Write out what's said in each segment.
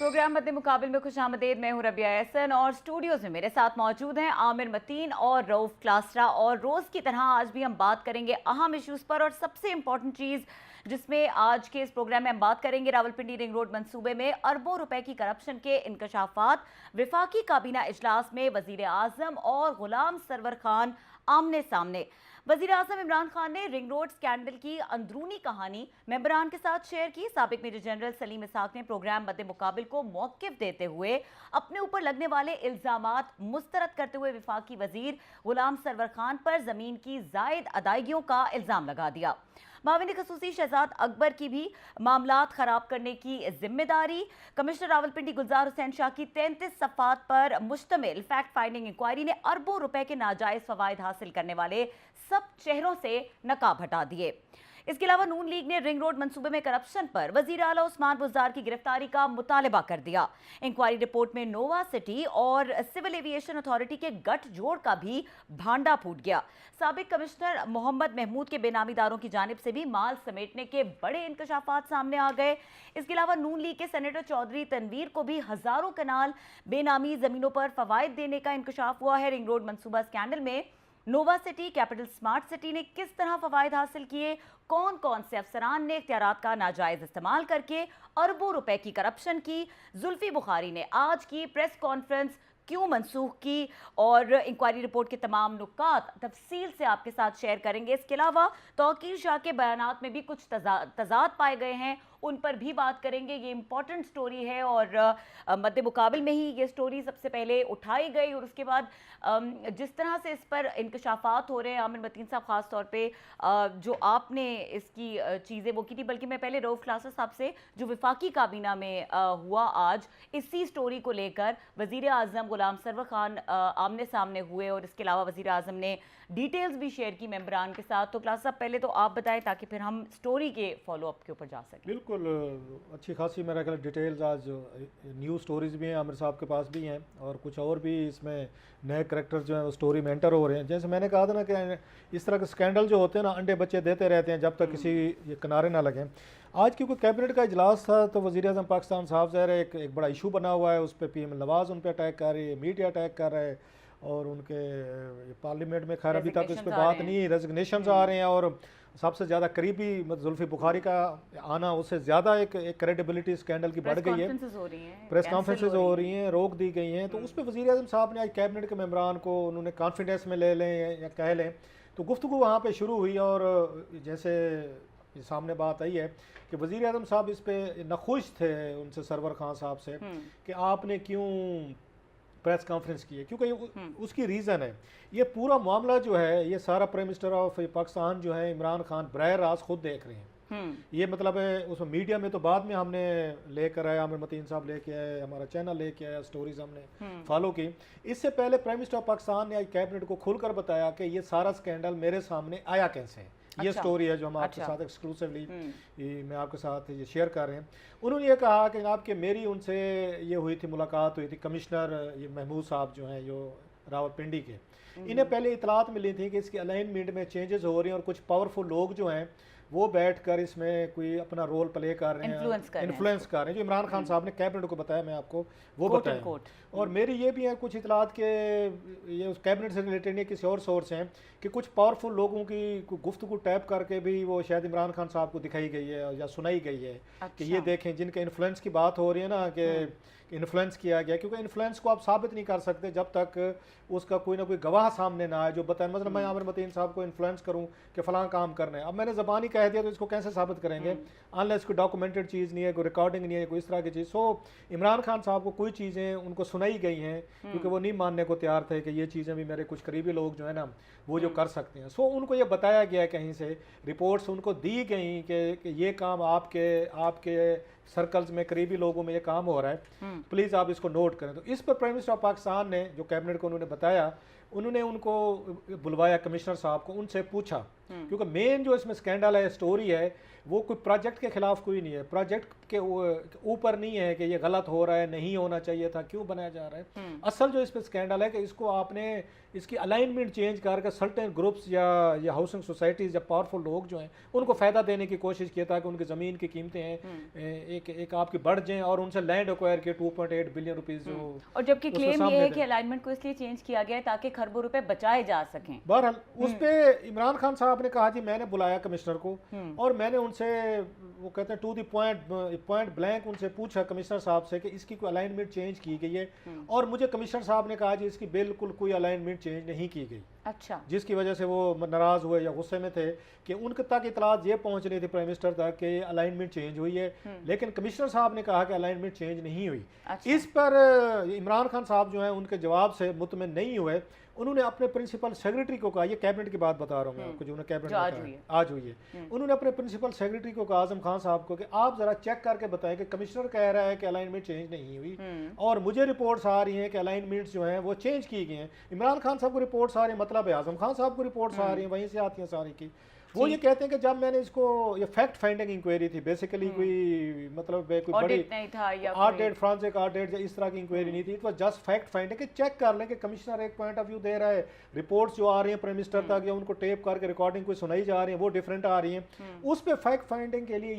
Programme मद्दे मुकाबिल में खुशामदीद। मैं हूं रबिया एहसन और स्टूडियोज में मेरे साथ मौजूद हैं आमिर मतीन और रऊफ क्लासरा। और रोज़ की तरह आज भी हम बात करेंगे अहम इश्यूज़ पर। और सबसे इम्पॉर्टेंट चीज़ जिसमें आज के इस प्रोग्राम में हम बात करेंगे, रावलपिंडी रिंग रोड मंसूबे में अरबों रुपए की करप्शन के इंकशाफात। विफाकी काबीना इजलास में वजीर आजम और गुलाम सरवर खान आमने सामने। वजीर आजम इमरान खान ने रिंग रोड स्कैंडल की अंदरूनी कहानी मेंबरान के साथ शेयर की। साबिक मेजर जनरल सलीम इसाक ने प्रोग्राम मद्दे मुकाबिल को मौक़िफ़ देते हुए अपने ऊपर लगने वाले इल्ज़ामात मुस्तरद करते हुए विफाकी वजीर गुलाम सरवर खान पर ज़मीन की ज़ायद अदायगियों का इल्ज़ाम लगा दिया। माविन खसूसी शहजाद अकबर की भी मामलात खराब करने की जिम्मेदारी। कमिश्नर रावलपिंडी गुलजार हुसैन शाह की 33 सफ़ात पर मुश्तमिल फैक्ट फाइंडिंग इंक्वायरी ने अरबों रुपए के नाजायज फवायद हासिल करने वाले सब चेहरों से नकाब हटा दिए। इसके अलावा नून लीग ने रिंग रोड मंसूबे में करप्शन पर वजीर आला उस्मान बुज़दार की गिरफ्तारी का मुतालबा कर दिया। इंक्वायरी रिपोर्ट में नोवा सिटी और सिविल एविएशन अथॉरिटी के गठजोड़ का भी भांडा फूट गया। साबिक कमिश्नर मोहम्मद महमूद के बेनामीदारों की जानिब से भी माल समेटने के बड़े इंकशाफात सामने आ गए। इसके अलावा नून लीग के सेनेटर चौधरी तनवीर को भी हजारों कनाल बेनामी जमीनों पर फवायद देने का इंकशाफ हुआ है। रिंग रोड मंसूबा स्कैंडल में Nova City, capital smart city ने किस तरह फवायद हासिल किए, कौन कौन से अफसरान ने इख्तियारात का नाजायज इस्तेमाल करके अरबों रुपए की करप्शन की। जुल्फी बुखारी ने आज की प्रेस कॉन्फ्रेंस क्यों मनसूख की और इंक्वायरी रिपोर्ट के तमाम नुकात तफसील से आपके साथ शेयर करेंगे। इसके अलावा तौकीर शाह के बयानात में भी कुछ तजाद पाए गए हैं, उन पर भी बात करेंगे। ये इंपॉर्टेंट स्टोरी है और मद्दे मुकाबिल में ही ये स्टोरी सबसे पहले उठाई गई और उसके बाद जिस तरह से इस पर इंकशाफात हो रहे हैं, आमिर मतीन साहब ख़ास तौर पे जो आपने इसकी चीज़ें वो की थी, बल्कि मैं पहले रऊफ क्लासर साहब से जो विफाकी काबीना में हुआ आज इसी स्टोरी को लेकर वज़ीर आज़म गुलाम सरवर खान आमने सामने हुए और इसके अलावा वज़ीर आज़म ने डिटेल्स भी शेयर की मेंबरान के साथ। तो क्लास साहब पहले तो आप बताएं ताकि फिर हम स्टोरी के फॉलो अप के ऊपर जा सकें। बिल्कुल अच्छी खासी मेरा ख्याल डिटेल्स आज न्यू स्टोरीज़ भी हैं, आमिर साहब के पास भी हैं और कुछ और भी इसमें नए करैक्टर्स जो हैं वो स्टोरी में एंटर हो रहे हैं। जैसे मैंने कहा था ना कि इस तरह के स्कैंडल जो होते हैं ना अंडे बच्चे देते रहते हैं जब तक किसी ये किनारे ना लगें। आज क्योंकि कैबिनेट का इजलास था तो वज़ीर आज़म पाकिस्तान साहब ज़ाहिर है एक बड़ा इशू बना हुआ है, उस पर PM नवाज़ उन पर अटैक कर रही है, मीडिया अटैक कर रहा है और उनके पार्लियामेंट में खैर अभी तक इस पर बात नहीं, रेजिग्नेशन आ रहे हैं और सबसे ज़्यादा करीबी मतलब जुल्फी बुखारी का आना उससे ज़्यादा एक क्रेडिबिलिटी स्कैंडल की बढ़ गई है। प्रेस कॉन्फ्रेंसेज हो रही हैं, रोक दी गई हैं। तो उस पर वज़ीर आज़म साहब ने आज कैबिनेट के मेंबरान को उन्होंने कॉन्फिडेंस में ले लें या कह लें तो गुफ्तगू वहाँ पे शुरू हुई और जैसे सामने बात आई है कि वज़ीर आज़म साहब इस पर नखुश थे उनसे सरवर खान साहब से कि आपने क्यों प्रेस कॉन्फ्रेंस की है, क्योंकि उसकी रीज़न है ये पूरा मामला जो है ये सारा प्राइम मिनिस्टर ऑफ पाकिस्तान जो है इमरान खान बराह रास्त खुद देख रहे हैं। ये मतलब है उसमें मीडिया में तो बाद में हमने लेकर आए, आमिर मतीन साहब लेके आए, हमारा चैनल लेके आया, स्टोरीज हमने फॉलो की। इससे पहले प्राइम मिनिस्टर ऑफ पाकिस्तान ने आज कैबिनेट को खुलकर बताया कि ये सारा स्कैंडल मेरे सामने आया कैसे है। ये स्टोरी है जो हम आपके साथ एक्सक्लूसिवली मैं आपके साथ ये शेयर कर रहे हैं। उन्होंने ये कहा कि आपके मेरी उनसे ये हुई थी, मुलाकात हुई थी कमिश्नर ये महमूद साहब जो हैं जो रावलपिंडी के, इन्हें पहले इतलात मिली थी कि इसकी अलाइनमेंट में चेंजेस हो रही हैं और कुछ पावरफुल लोग जो हैं वो बैठकर इसमें कोई अपना रोल प्ले कर रहे हैं, इन्फ्लुएंस कर रहे हैं। जो इमरान खान साहब ने कैबिनेट को बताया, मैं आपको वो बताया। और मेरी ये भी है कुछ इतलात के ये उस कैबिनेट से रिलेटेड नहीं किसी और सोर्स हैं कि कुछ पावरफुल लोगों की गुफ्तगू टैप करके भी वो शायद इमरान खान साहब को दिखाई गई है या सुनाई गई है कि ये देखें जिनके इन्फ्लुएंस की बात हो रही है ना कि इन्फ्लुएंस किया गया, क्योंकि इन्फ्लुएंस को आप साबित नहीं कर सकते जब तक उसका कोई ना कोई गवाह सामने ना आए जो बताए। मतलब मैं आमिर मतीन साहब को इन्फ्लुएंस करूं कि फलां काम करना है, अब मैंने ज़बानी कह दिया तो इसको कैसे साबित करेंगे अनलेस कोई डॉक्यूमेंटेड चीज़ नहीं है, कोई रिकॉर्डिंग नहीं है, कोई इस तरह की चीज़। सो इमरान खान साहब को कोई चीज़ें उनको सुनाई गई हैं क्योंकि वो नहीं मानने को तैयार थे कि ये चीज़ें भी मेरे कुछ करीबी लोग जो है ना वो जो कर सकते हैं। सो उनको ये बताया गया कहीं से, रिपोर्ट्स उनको दी गई कि ये काम आपके सर्कल्स में करीबी लोगों में ये काम हो रहा है, प्लीज़ आप इसको नोट करें। तो इस पर प्राइम मिनिस्टर ऑफ पाकिस्तान ने जो कैबिनेट को उन्होंने बताया, उन्होंने उनको बुलवाया कमिश्नर साहब को, उनसे पूछा क्योंकि मेन जो इसमें स्कैंडल है, स्टोरी है, वो कोई प्रोजेक्ट के खिलाफ कोई नहीं है, प्रोजेक्ट के ऊपर नहीं है कि ये गलत हो रहा है, नहीं होना चाहिए था, क्यों बनाया जा रहा है। असल जो इस पर स्कैंडल है कि इसको आपने इसकी अलाइनमेंट चेंज करके सर्टेन ग्रुप्स या हाउसिंग सोसाइटीज़ या पावरफुल लोग जो हैं उनको फ़ायदा देने की कोशिश किया ताकि उनकी ज़मीन की कीमतें हैं एक आपकी बढ़ जाएं और उनसे लैंड एक्वायर के 2.8 बिलियन रुपीज़ जो और जबकि क्लेम ये है कि अलाइनमेंट को इसलिए चेंज किया गया है ताकि खरबों रुपए बचाए जा सकें। बहरहाल उस पर इमरान खान साहब ने कहा जी मैंने बुलाया कमिश्नर को और मैंने उनसे वो कहते हैं टू द पॉइंट ब्लैंक उनसे पूछा कमिश्नर साहब से कि इसकी कोई अलाइनमेंट चेंज की गई है और मुझे कमिश्नर साहब ने कहा जी इसकी बिल्कुल कोई अलाइनमेंट चेंज नहीं की गई। अच्छा। जिसकी वजह से वो नाराज हुए या गुस्से में थे कि उनके तक इतलात ये पहुंच रही थी प्राइम मिनिस्टर तक कि अलाइनमेंट चेंज हुई है, लेकिन कमिश्नर साहब ने कहा कि अलाइनमेंट चेंज नहीं हुई। अच्छा। इस पर इमरान खान साहब जो है उनके जवाब से मुतमिन नहीं हुए। उन्होंने अपने प्रिंसिपल सेक्रेटरी को कहा, ये कैबिनेट की बात बता रहा हूँ आपको जो कैबिनेट आज हुई है, उन्होंने अपने प्रिंसिपल सेक्रेटरी को कहा आजम खान साहब को कि आप जरा चेक करके बताएं कि कमिश्नर कह रहा है कि अलाइनमेंट चेंज नहीं हुई और मुझे रिपोर्ट्स आ रही हैं कि अलाइनमेंट्स जो हैं वो चेंज की गई हैं। इमरान खान साहब को रिपोर्ट्स आ रही हैं, मतलब है आजम खान साहब को रिपोर्ट्स आ रही हैं, वहीं से आती हैं सारी की। वो ये कहते हैं कि जब मैंने इसको ये फैक्ट फाइंडिंग इंक्वायरी थी बेसिकली, कोई मतलब कोई बड़ी नहीं था या ऑडिट फ्रांसिक ऑडिट या इस तरह की इंक्वायरी नहीं थी, it was just fact finding कि चेक कर लें कि कमिश्नर एक पॉइंट ऑफ व्यू दे रहा है, रिपोर्ट्स जो आ रही हैं प्राइम मिनिस्टर तक या उनको टेप करके रिकॉर्डिंग कोई सुनाई जा रही है वो डिफरेंट आ रही हैं। उस पर फैक्ट फाइंडिंग के लिए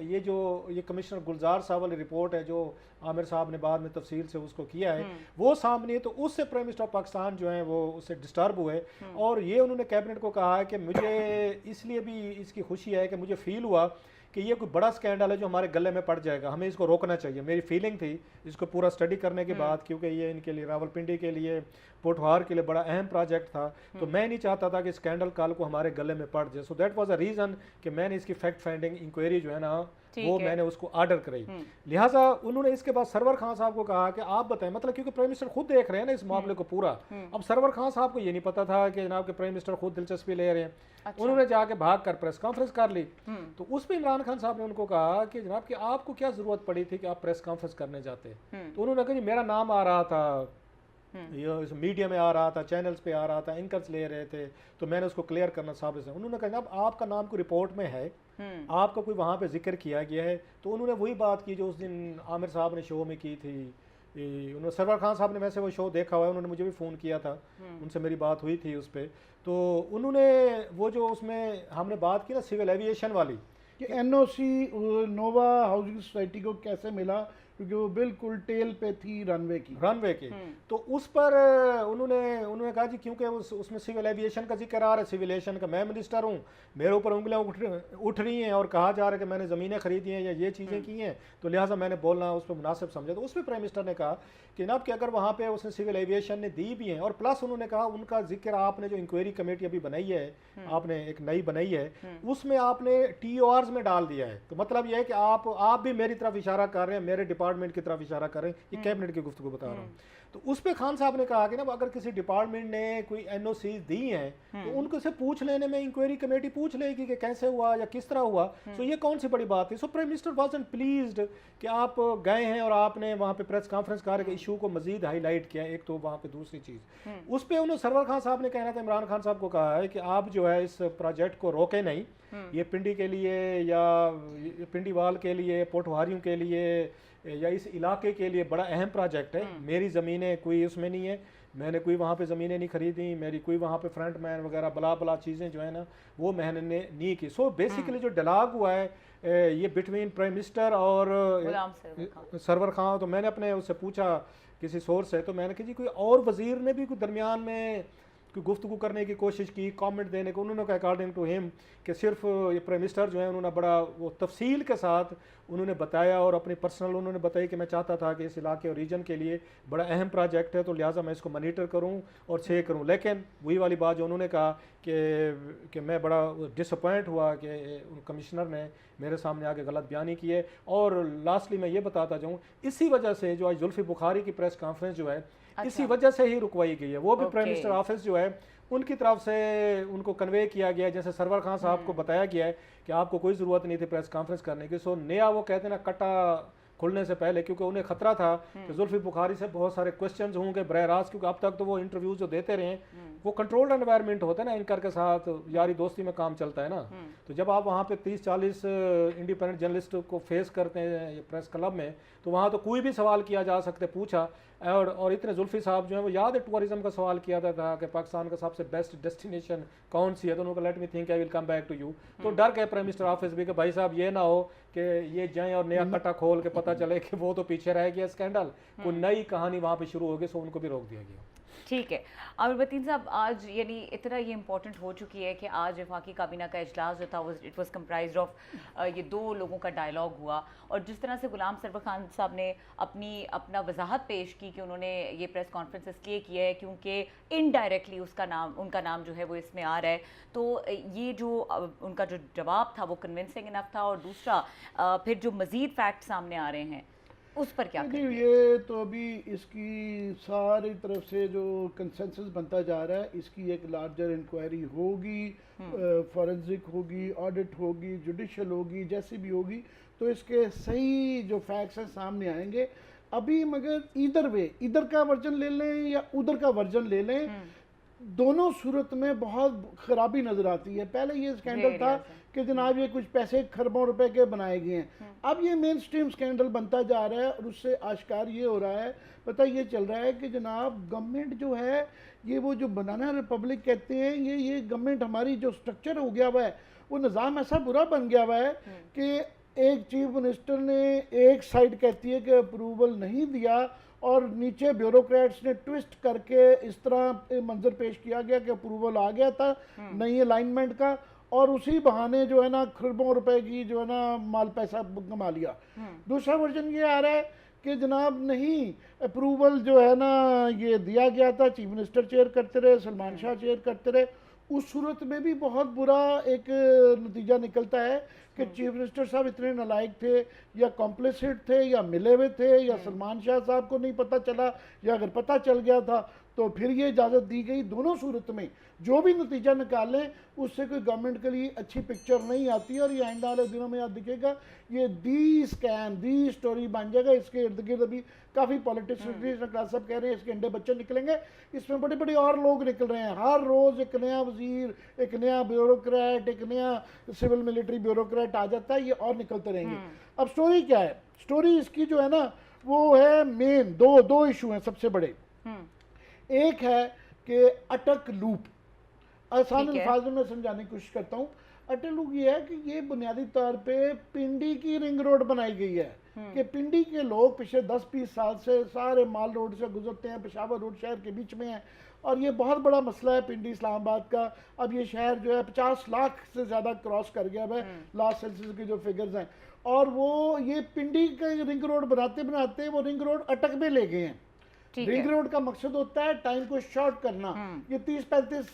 ये जो ये कमिश्नर गुलजार साहब वाली रिपोर्ट है जो आमिर साहब ने बाद में तफसील से उसको किया है वो सामने, तो उससे प्राइम मिनिस्टर ऑफ पाकिस्तान जो है वो उससे डिस्टर्ब हुए और ये उन्होंने कैबिनेट को कहा है कि मुझे इसलिए भी इसकी खुशी है कि मुझे फील हुआ कि ये कोई बड़ा स्कैंडल है जो हमारे गले में पड़ जाएगा, हमें इसको रोकना चाहिए। मेरी फीलिंग थी इसको पूरा स्टडी करने के बाद, क्योंकि ये इनके लिए रावलपिंडी के लिए पोठवार के लिए बड़ा अहम प्रोजेक्ट था, तो मैं नहीं चाहता था कि स्कैंडल कल को हमारे गले में पड़ जाए। So that was a reason कि मैंने इसकी फैक्ट फाइंडिंग इंक्वायरी जो है ना वो मैंने उसको ऑर्डर कराई। लिहाजा उन्होंने इसके बाद सरवर खान साहब को कहा कि आप बताएं, मतलब क्योंकि प्राइम मिनिस्टर खुद देख रहे हैं ना इस मामले को पूरा। अब सरवर खान साहब को ये नहीं पता था कि जनाब के प्राइम मिनिस्टर खुद दिलचस्पी ले रहे हैं। अच्छा। उन्होंने जाके भाग कर प्रेस कॉन्फ्रेंस कर ली, तो उस पर इमरान खान साहब ने उनको कहा कि जनाब कि आपको क्या जरूरत पड़ी थी कि आप प्रेस कॉन्फ्रेंस करने जाते। तो उन्होंने कहा मेरा नाम आ रहा था, ये मीडिया में आ रहा था, चैनल्स पे आ रहा था, एंकर्स ले रहे थे, तो मैंने उसको क्लियर करना साहब से। उन्होंने कहा जनाब आपका नाम को रिपोर्ट में है, आपका कोई वहाँ पे जिक्र किया गया है? तो उन्होंने वही बात की जो उस दिन आमिर साहब ने शो में की थी। उन्होंने सरवर खान साहब ने वैसे वो शो देखा हुआ है, उन्होंने मुझे भी फ़ोन किया था, उनसे मेरी बात हुई थी उस पर। तो उन्होंने वो जो उसमें हमने बात की ना सिविल एविएशन वाली कि एनओसी नोवा हाउसिंग सोसाइटी को कैसे मिला, क्योंकि वो बिल्कुल टेल पे थी रनवे की। तो उस पर उन्होंने कहा जी क्योंकि उसमें सिविल एविएशन का जिक्र आ रहा है, सिविल एविएशन का मैं मिनिस्टर हूँ, मेरे ऊपर उंगलियाँ उठ रही हैं और कहा जा रहा है कि मैंने ज़मीनें खरीदी हैं या ये चीज़ें की हैं, तो लिहाजा मैंने बोलना उस पर मुनासिब समझा। तो उस पर प्राइम मिनिस्टर ने कहा कि जनाब कि अगर वहाँ पे उसने सिविल एविएशन ने दी भी हैं और प्लस उन्होंने कहा उनका जिक्र आपने जो इंक्वायरी कमेटी अभी बनाई है, आपने एक नई बनाई है, उसमें आपने TORs में डाल दिया है। तो मतलब यह है कि आप भी मेरी तरफ इशारा कर रहे हैं, मेरे डिपार्टमेंट की तरफ इशारा कर रहे हैं, ये कैबिनेट की गुफ्तगू बता रहा हूँ। तो उस पे खान साहब ने कहा कि ना अगर किसी डिपार्टमेंट ने कोई NOC दी हैं तो उनको से पूछ लेने में इंक्वायरी कमेटी पूछ लेगी कि कैसे हुआ या किस तरह हुआ। सो ये कौन सी बड़ी बात है। So prime minister wasn't pleased कि आप गए हैं और आपने वहाँ पे प्रेस कॉन्फ्रेंस करके इशू को मजीद हाईलाइट किया। एक तो वहाँ पे दूसरी चीज़ उस पर उन्होंने सरवर खान साहब ने कहना था इमरान खान साहब को कहा है कि आप जो है इस प्रोजेक्ट को रोके नहीं, ये पिंडी के लिए या पिंडीवाल के लिए, पोठवारियों के लिए या इस इलाके के लिए बड़ा अहम प्रोजेक्ट है। मेरी ज़मीनें कोई उसमें नहीं है, मैंने कोई वहाँ पे ज़मीनें नहीं खरीदी, मेरी कोई वहाँ पे फ्रंट मैन वगैरह बला चीज़ें जो है ना वो मैंने नहीं की। सो बेसिकली जो डायलॉग हुआ है ये बिटवीन प्राइम मिनिस्टर और सरवर खान, तो मैंने अपने उससे पूछा किसी सोर्स से, तो मैंने कहा जी कोई और वज़ीर ने भी कोई दरमियान में कोई गुफ्तगू करने की कोशिश की, कमेंट देने को। उन्होंने कहा अकॉर्डिंग टू हिम कि सिर्फ ये प्राइम मिनिस्टर जो है उन्होंने बड़ा वो तफसील के साथ उन्होंने बताया और अपनी पर्सनल उन्होंने बताई कि मैं चाहता था कि इस इलाके और रीजन के लिए बड़ा अहम प्रोजेक्ट है, तो लिहाजा मैं इसको मॉनिटर करूं और चेक करूं। लेकिन वही वाली बात जो उन्होंने कहा कि मैं बड़ा डिसअपॉइंट हुआ कि कमिश्नर ने मेरे सामने आके गलत बयानी की है। और लास्टली मैं ये बताता जाऊँ, इसी वजह से जो आज जुल्फी बुखारी की प्रेस कॉन्फ्रेंस जो है इसी वजह से ही रुकवाई गई है। वो भी प्राइम मिनिस्टर ऑफिस जो है उनकी तरफ से उनको कन्वे किया गया, जैसे सरवर खान साहब को बताया गया है कि आपको कोई ज़रूरत नहीं थी प्रेस कॉन्फ्रेंस करने की। सो नया वो कहते हैं ना कटा खुलने से पहले, क्योंकि उन्हें खतरा था कि जुल्फी बुखारी से बहुत सारे क्वेश्चंस होंगे बरह रास्त, क्योंकि अब तक तो वो इंटरव्यूज जो देते रहे वो कंट्रोल्ड एनवायरनमेंट होता है ना, एंकर के साथ यारी दोस्ती में काम चलता है ना। तो जब आप वहाँ पे 30-40 इंडिपेंडेंट जर्नलिस्ट को फेस करते हैं प्रेस क्लब में, तो वहाँ तो कोई भी सवाल किया जा सकते, पूछा। और इतने जुल्फी साहब जो है वो याद है टूरिज्म का सवाल किया था कि पाकिस्तान का सबसे बेस्ट डेस्टिनेशन कौन सी है, तो उन्होंने let me think I will come back to you. तो डर गए प्राइम मिनिस्टर ऑफिस भी कि भाई साहब ये ना हो कि ये जाएं और नया कट्टा खोल के पता चले कि वो तो पीछे रह गया स्कैंडल, कोई नई कहानी वहाँ पे शुरू होगी, सो उनको भी रोक दिया गया। ठीक है आमिर मतीन साहब, आज यानी इतना ये इम्पोर्टेंट हो चुकी है कि आज वफाकी काबीना का इजलास जो था इट वाज कंप्राइज्ड ऑफ ये 2 लोगों का डायलॉग हुआ, और जिस तरह से गुलाम सरवर खान साहब ने अपना वजाहत पेश की कि उन्होंने ये प्रेस कॉन्फ्रेंस इसलिए किया है क्योंकि इनडायरेक्टली उनका नाम जो है वो इसमें आ रहा है, तो ये जो उनका जो जवाब था वो कन्विंसिंग इनफ था। और दूसरा फिर जो मज़ीद फैक्ट सामने आ रहे हैं उस पर क्या नहीं, ये तो अभी इसकी सारी तरफ से जो कंसेंसस बनता जा रहा है, इसकी एक लार्जर इंक्वायरी होगी, फॉरेंसिक होगी, ऑडिट होगी, जुडिशल होगी, जैसी भी होगी, तो इसके सही जो फैक्ट्स हैं सामने आएंगे। अभी मगर इधर वे इधर का वर्जन ले लें या उधर का वर्जन ले लें, दोनों सूरत में बहुत खराबी नजर आती है। पहले ये स्कैंडल था कि जनाब ये कुछ पैसे खरबों रुपए के बनाए गए हैं, अब ये मेन स्ट्रीम स्कैंडल बनता जा रहा है, और उससे आश्कार ये हो रहा है, पता ये चल रहा है कि जनाब गवर्नमेंट जो है ये वो जो बनाना रिपब्लिक कहते हैं, ये गवर्नमेंट हमारी जो स्ट्रक्चर हो गया हुआ है, वो निज़ाम ऐसा बुरा बन गया हुआ है कि एक चीफ मिनिस्टर ने एक साइड कहती है कि अप्रूवल नहीं दिया, और नीचे ब्यूरोक्रेट्स ने ट्विस्ट करके इस तरह मंजर पेश किया गया कि अप्रूवल आ गया था नई अलाइनमेंट का, और उसी बहाने जो है ना खरबों रुपए की जो है ना माल पैसा कमा लिया। दूसरा वर्जन ये आ रहा है कि जनाब नहीं, अप्रूवल जो है ना ये दिया गया था, चीफ मिनिस्टर चेयर करते रहे, सलमान शाह चेयर करते रहे, उस सूरत में भी बहुत बुरा एक नतीजा निकलता है कि चीफ मिनिस्टर साहब इतने नालायक थे या कॉम्प्लिसिट थे या मिले हुए थे, या सलमान शाह साहब को नहीं पता चला, या अगर पता चल गया था तो फिर ये इजाज़त दी गई। दोनों सूरत में जो भी नतीजा निकालें उससे कोई गवर्नमेंट के लिए अच्छी पिक्चर नहीं आती, और ये आइंदा वाले दिनों में आप दिखेगा ये दी स्कैम दी स्टोरी बन जाएगा। इसके इर्द गिर्द अभी काफ़ी पॉलिटिशियंस सब कह रहे हैं इसके अंडे बच्चे निकलेंगे, इसमें बड़े बड़े और लोग निकल रहे हैं, हर रोज़ एक नया वजीर, एक नया ब्यूरोक्रेट, एक नया सिविल मिलिट्री ब्यूरोक्रेट आ जाता है, ये और निकलते रहेंगे। अब स्टोरी क्या है, स्टोरी इसकी जो है ना वो है मेन दो इशू हैं सबसे बड़े। एक है कि अटक लूप, आसान अल्फाज में मैं समझाने की कोशिश करता हूँ। अटक लूप ये है कि ये बुनियादी तौर पे पिंडी की रिंग रोड बनाई गई है कि पिंडी के लोग पिछले 10-20 साल से सारे माल रोड से गुजरते हैं, पेशावर रोड शहर के बीच में है, और ये बहुत बड़ा मसला है पिंडी इस्लामाबाद का। अब ये शहर जो है 50 लाख से ज़्यादा क्रॉस कर गया है लास्ट सेंसस के जो फिगर्स हैं, और वो ये पिंडी का रिंग रोड बनाते बनाते वो रिंग रोड अटक में ले गए हैं। रिंग रोड का मकसद होता है टाइम को शॉर्ट करना। ये 30-35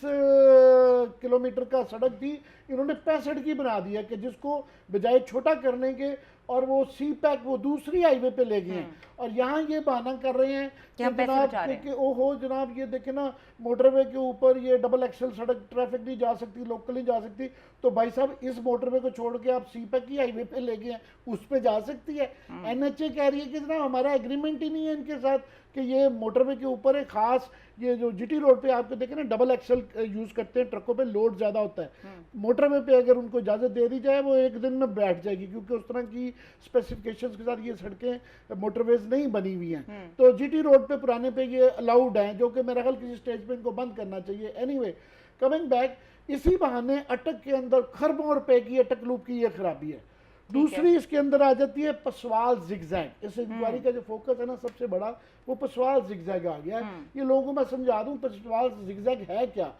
किलोमीटर का सड़क थी, इन्होंने 65 की बना दिया कि जिसको बजाय छोटा करने के और वो सी पैक वो दूसरी हाईवे पे ले गए हैं, और यहाँ ये बहाना कर रहे हैं कि जनाब कि ओहो जनाब ये देखे ना मोटरवे के ऊपर ये डबल एक्सल सड़क ट्रैफिक नहीं जा सकती, लोकल नहीं जा सकती, तो भाई साहब इस मोटरवे को छोड़ के आप सी पैक की हाईवे पे ले गए हैं, उस पे जा सकती है। NHA कह रही है कि जनाब हमारा एग्रीमेंट ही नहीं है इनके साथ कि ये मोटरवे के ऊपर एक खास ये जो GT रोड पे आपको देखें ना डबल एक्सल यूज करते हैं, ट्रकों पे लोड ज्यादा होता है, मोटरवे पे अगर उनको इजाजत दे दी जाए वो एक दिन में बैठ जाएगी, क्योंकि उस तरह की स्पेसिफिकेशंस के साथ ये सड़कें मोटरवेज नहीं बनी हुई हैं। तो GT रोड पे पुराने पे ये अलाउड हैं, जो कि मेरा ख्याल किसी स्टेज पे इनको बंद करना चाहिए। एनीवे कमिंग बैक, इसी बहाने अटक के अंदर खरबों रुपए की अटक लूप की ये खराबी है। दूसरी इसके अंदर आ जाती है पसवाल जिगजैग। इस इंक्वायरी का जो फोकस है ना सबसे बड़ा वो पसवाल जिगजैग आ गया है। ये लोगों को मैं समझा दूं पसवाल जिगजैग है क्या।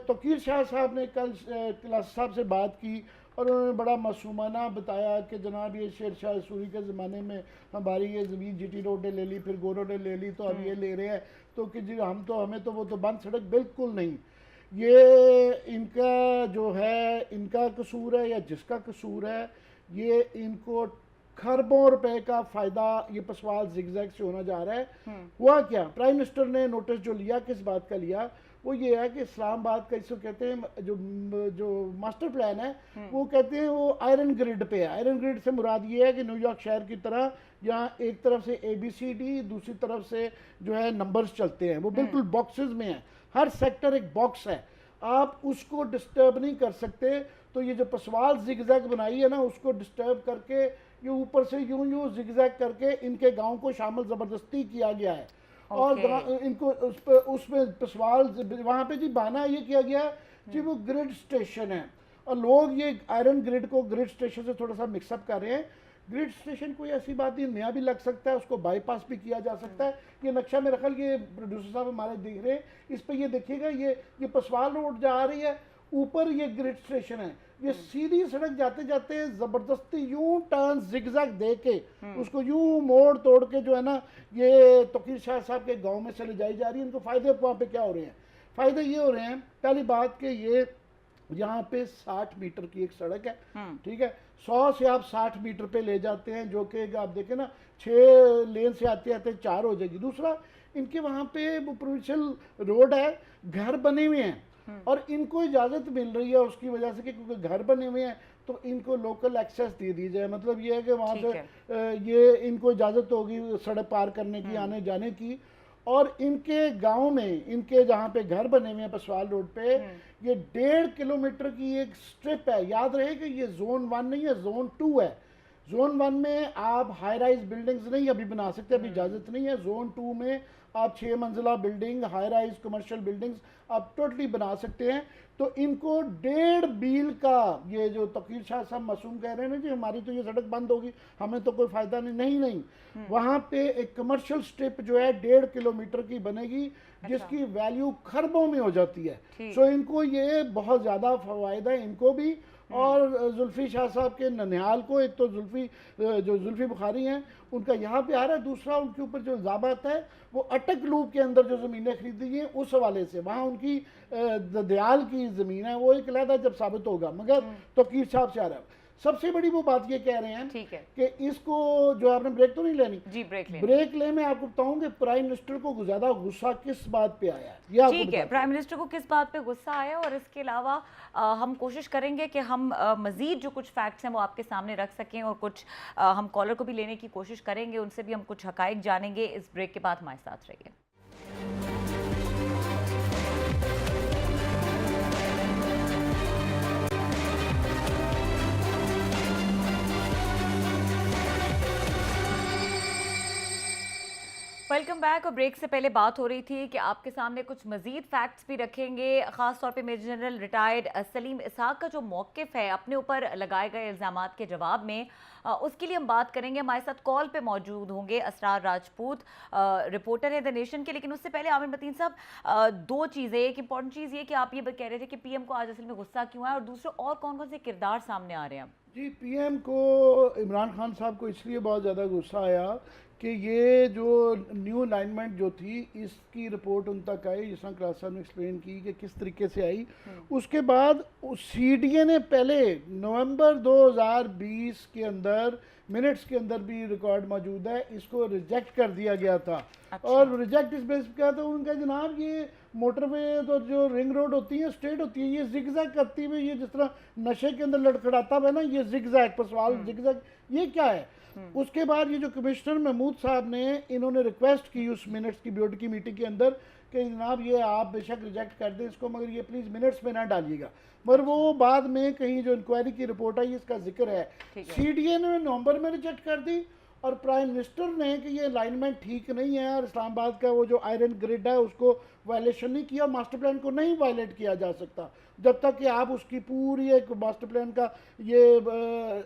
तौकीर शाह साहब ने कल क्लास साहब से बात की और उन्होंने बड़ा मासूमाना बताया कि जनाब ये शेर शाह सूरी के ज़माने में हमारी ये ज़मीन GT रोड ने ले ली, फिर गोरो ने ले ली, तो अब ये ले रहे हैं, तो कि जी हम तो हमें तो वो तो बंद सड़क बिल्कुल नहीं। ये इनका जो है इनका कसूर है या जिसका कसूर है, ये इनको खरबों रुपए का फायदा ये पसवाल जिगजैग से होना जा रहा है। हुआ क्या, प्राइम मिनिस्टर ने नोटिस जो लिया किस बात का लिया, वो ये है कि इस्लामाबाद का इसको कहते हैं जो मास्टर प्लान है वो कहते हैं वो आयरन ग्रिड पे है। आयरन ग्रिड से मुराद ये है कि न्यूयॉर्क शहर की तरह यहाँ एक तरफ से ABCD, दूसरी तरफ से जो है नंबर्स चलते हैं, वो बिल्कुल बॉक्सेस में है, हर सेक्टर एक बॉक्स है, आप उसको डिस्टर्ब नहीं कर सकते। तो ये जो पसवाल जिगजैग बनाई है ना, उसको डिस्टर्ब करके ये ऊपर से यूं यूं जिगजैग करके इनके गांव को शामिल ज़बरदस्ती किया गया है। और इनको उसमें पसवाल वहाँ पे जी बहाना ये किया गया है कि वो ग्रिड स्टेशन है, और लोग ये आयरन ग्रिड को ग्रिड स्टेशन से थोड़ा सा मिक्सअप कर रहे हैं। ग्रिड स्टेशन कोई ऐसी बात नहीं, नया भी लग सकता है, उसको बाईपास भी किया जा सकता है। ये नक्शा मेरा ख्याल ये प्रोड्यूसर साहब हमारे देख रहे हैं, इस पे ये देखिएगा, ये पसवाल रोड जा रही है, ऊपर ये ग्रिड स्टेशन है, ये सीधी सड़क जाते जाते जबरदस्ती यूं टर्न जिगजैग दे के उसको यूं मोड़ तोड़ के जो है ना ये तौकीर शाह साहब के गांव में से ले जाई जा रही है। इनको फायदे वहाँ पे क्या हो रहे हैं? फायदे ये हो रहे हैं, पहली बात कि ये यहाँ पे 60 मीटर की एक सड़क है, ठीक है, 100 से आप 60 मीटर पे ले जाते हैं, जो कि आप देखें ना 6 लेन से आते आते 4 हो जाएगी। दूसरा, इनके वहाँ पे वो प्रोविंशियल रोड है, घर बने हुए हैं और इनको इजाज़त मिल रही है उसकी वजह से कि क्योंकि घर बने हुए हैं तो इनको लोकल एक्सेस दे दी जाए। मतलब ये है कि वहाँ से ये इनको इजाज़त होगी सड़क पार करने की, आने जाने की। और इनके गांव में, इनके जहाँ पे घर बने हुए हैं पसवाल रोड पे, ये 1.5 किलोमीटर की एक स्ट्रिप है। याद रहे कि ये जोन 1 नहीं है, जोन 2 है। जोन 1 में आप हाई राइज बिल्डिंग्स नहीं अभी बना सकते, अभी इजाज़त नहीं है। जोन 2 में आप 6 मंजिला building, high rise commercial buildings आप टोटली बना सकते हैं। तो इनको 1.5 मील का, ये जो तौकीर शाह साहब मासूम कह रहे हैं ना जी हमारी तो ये सड़क बंद होगी, हमें तो कोई फायदा नहीं, नहीं। वहाँ पे एक कमर्शियल स्ट्रिप जो है 1.5 किलोमीटर की बनेगी, जिसकी वैल्यू खरबों में हो जाती है। सो इनको ये बहुत ज़्यादा फ़वायद है इनको भी, और जुल्फी शाह साहब के ननिहाल को, एक तो जुल्फी बुखारी हैं उनका यहाँ पे आ रहा है, दूसरा उनके ऊपर जो इल्ज़ाम आता है वो अटक लूप के अंदर जो ज़मीनें खरीदी हैं उस हवाले से, वहाँ उनकी ददयाल की ज़मीन है, वो एक अलहदा जब साबित होगा, मगर तौकीर साहब से आ रहा है। सबसे बड़ी वो बात ये कह रहे हैं कि इसको जो आपने ब्रेक तो नहीं लेनी जी, ब्रेक ले मैं आपको बताऊं कि प्राइम मिनिस्टर को ज्यादा गुस्सा किस बात पे आया है। ठीक है, प्राइम मिनिस्टर को किस बात पे गुस्सा आया, और इसके अलावा हम कोशिश करेंगे कि हम मजीद जो कुछ फैक्ट्स हैं वो आपके सामने रख सकें, और कुछ हम कॉलर को भी लेने की कोशिश करेंगे, उनसे भी हम कुछ हकाइक जानेंगे। इस ब्रेक के बाद हमारे साथ रहिए। Welcome back. और ब्रेक से पहले बात हो रही थी कि आपके सामने कुछ मजीद फैक्ट्स भी रखेंगे, ख़ास तौर पे मेजर जनरल रिटायर्ड सलीम इसहाक का जो मौक़िफ़ है अपने ऊपर लगाए गए इल्ज़ामात के जवाब में, उसके लिए हम बात करेंगे। हमारे साथ कॉल पे मौजूद होंगे असरार राजपूत, रिपोर्टर है द नेशन के। लेकिन उससे पहले आमिर मतीन साहब, दो चीज़ें, एक इंपॉर्टेंट चीज़ ये कि आप ये कह रहे थे कि PM को आज असल में गुस्सा क्यों है, और दूसरा और कौन कौन से किरदार सामने आ रहे हैं? जी, PM को, इमरान खान साहब को इसलिए बहुत ज़्यादा गुस्सा आया कि ये जो न्यू अलाइनमेंट जो थी इसकी रिपोर्ट उन तक आई, जिस तरह क्लास साहब ने एक्सप्लेन की कि किस तरीके से आई। उसके बाद CDA ने पहले नवंबर 2020 के अंदर मिनट्स के अंदर भी रिकॉर्ड मौजूद है, इसको रिजेक्ट कर दिया गया था। अच्छा। और रिजेक्ट इस बेस क्या था, उनका जनाब ये मोटरवे तो जो रिंग रोड होती है, स्ट्रेट होती है, ये जिगजैग करती हुई, ये जिस तरह नशे के अंदर लड़खड़ाता हुआ ना, ये जिगजैग पसवाल जिगजैग, ये क्या है? उसके बाद ये जो कमिश्नर महमूद साहब ने, इन्होंने रिक्वेस्ट की उस मिनट्स की बोर्ड की मीटिंग के अंदर कि जनाब ये आप बेशक रिजेक्ट कर दें इसको, मगर ये प्लीज़ मिनट्स में ना डालिएगा। मगर वो बाद में कहीं जो इंक्वायरी की रिपोर्ट आई इसका जिक्र है। CDA ने नवंबर में रिजेक्ट कर दी, और प्राइम मिनिस्टर ने कि ये अलाइनमेंट ठीक नहीं है, और इस्लामाबाद का वो जो आयरन ग्रिड है उसको वायलेशन नहीं किया, मास्टर प्लान को नहीं वायलेट किया जा सकता जब तक कि आप उसकी पूरी एक मास्टर प्लान का ये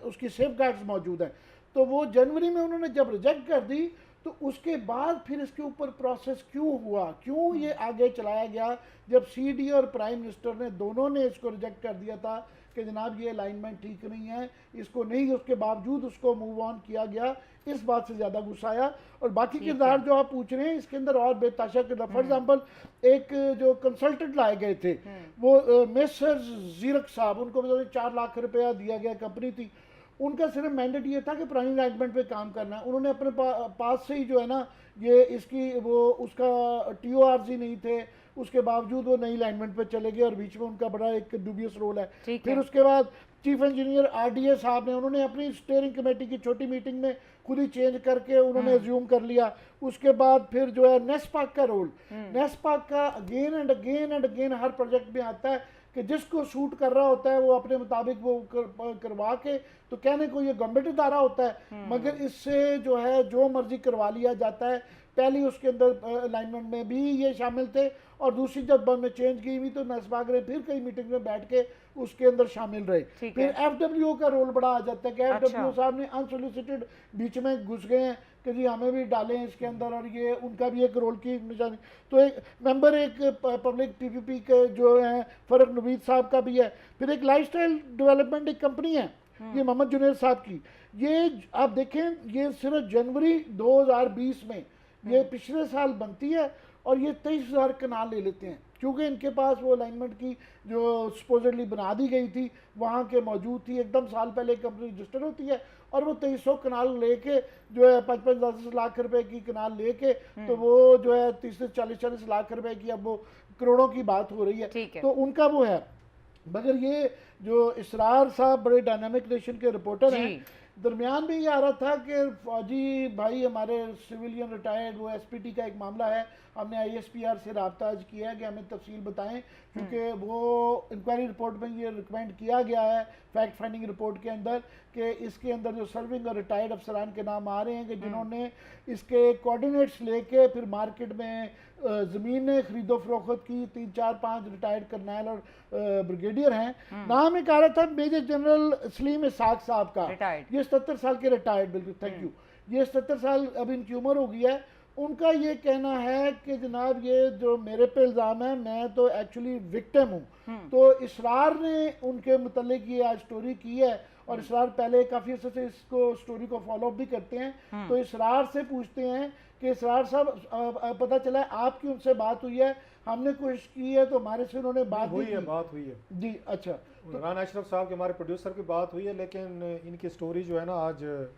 उसकी सेफगार्ड्स मौजूद हैं। तो वो जनवरी में उन्होंने जब रिजेक्ट कर दी, तो उसके बाद फिर इसके ऊपर प्रोसेस क्यों हुआ, क्यों ये आगे चलाया गया, जब CDA और प्राइम मिनिस्टर ने दोनों ने इसको रिजेक्ट कर दिया था कि जनाब ये अलाइनमेंट ठीक नहीं है, इसको नहीं, उसके बावजूद उसको मूव ऑन किया गया, इस बात से ज़्यादा गुस्सा आया। और बाकी किरदार जो आप पूछ रहे हैं इसके अंदर और बेताशा किरदार, फॉर एग्जाम्पल एक जो कंसल्टेंट लाए गए थे वो मिस्टर जीरक साहब, उनको 4 लाख रुपया दिया गया, कंपनी थी, उनका सिर्फ मैंडेट ये था कि पुरानी अलाइनमेंट पे काम करना है। उन्होंने अपने पास से ही जो है ना ये इसकी वो उसका TORs ही नहीं थे, उसके बावजूद वो नई लाइनमेंट पे चले गए और बीच में उनका बड़ा एक डूबियस रोल है। ठीक फिर है। उसके बाद चीफ इंजीनियर आरडीए साहब ने, उन्होंने अपनी स्टीयरिंग कमेटी की छोटी मीटिंग में खुद ही चेंज करके उन्होंने एज्यूम कर लिया। उसके बाद फिर जो है नेस्पाक का रोल, नेस्पाक का again and again her project में आता है कि जिसको शूट कर रहा होता है वो अपने मुताबिक वो करवा के, तो कहने को ये गवर्नमेंट इदारा होता है मगर इससे जो है जो मर्जी करवा लिया जाता है। पहले उसके अंदर अलाइनमेंट में भी ये शामिल थे और दूसरी जब में चेंज की हुई तो नेस्पाक ने फिर कई मीटिंग में बैठ के उसके अंदर शामिल रहे। फिर एफडब्ल्यू का रोल बड़ा आ जाता है कि एफडब्ल्यू साहब ने अनसोलिसिटेड बीच में घुस गए हैं कि जी हमें भी डालें इसके अंदर, और ये उनका भी एक रोल की निशानी। तो एक मेंबर एक पब्लिक पीपीपी के जो हैं फरक नवीद साहब का भी है। फिर एक लाइफस्टाइल डेवलपमेंट एक कंपनी है ये मोहम्मद जुनैद साहब की, ये आप देखें ये सिर्फ जनवरी 2020 में ये पिछले साल बनती है और ये 23,000 कनाल ले लेते हैं क्योंकि इनके पास वो अलाइनमेंट की जो सपोजली बना दी गई थी वहाँ के मौजूद थी। एकदम साल पहले कंपनी रजिस्टर होती है और वो 2300 कनाल लेके जो है 5-5 लाख रुपए की कनाल लेके तो वो जो है 30 से 40 लाख रुपए की, अब वो करोड़ों की बात हो रही है। तो उनका वो है। मगर ये जो इसरार साहब बड़े डायनामिक नेशन के रिपोर्टर हैं, दरमियान में ये आ रहा था कि फौजी भाई हमारे सिविलियन रिटायर्ड, वो एसपीटी का एक मामला है, हमने आईएसपीआर से रब्ता आज किया है कि हमें तफसील बताएं क्योंकि वो इंक्वायरी रिपोर्ट में ये रिकमेंड किया गया है फैक्ट फाइंडिंग रिपोर्ट के अंदर कि इसके अंदर जो सर्विंग और रिटायर्ड अफसरान के नाम आ रहे हैं कि जिन्होंने इसके कोऑर्डिनेट्स लेके फिर मार्केट में ज़मीनें खरीदो फरोख्त की, 3-4-5 रिटायर्ड करनैल और ब्रिगेडियर हैं। नाम एक आ रहा था मेजर जनरल सलीम इसाक साहब का, ये 77 साल के रिटायर्ड, बिल्कुल थैंक यू, ये 77 साल अब इनकी उम्र हो गई है। उनका ये कहना है कि जनाब ये जो मेरे पे इल्ज़ाम है मैं तो एक्चुअली विक्टिम हूँ। तो इसरार ने उनके मुतल्लिक ये आज स्टोरी की है और इसरार पहले काफ़ी अर्से से इसको स्टोरी को फॉलो अप भी करते हैं। तो इसरार से पूछते हैं कि इसरार साहब पता चला है आपकी उनसे बात हुई है, हमने कोशिश की है तो हमारे से उन्होंने बात हुई है जी। अच्छा, तो राना अशरफ साहब के हमारे प्रोड्यूसर की बात हुई है, लेकिन इनकी स्टोरी जो है ना आज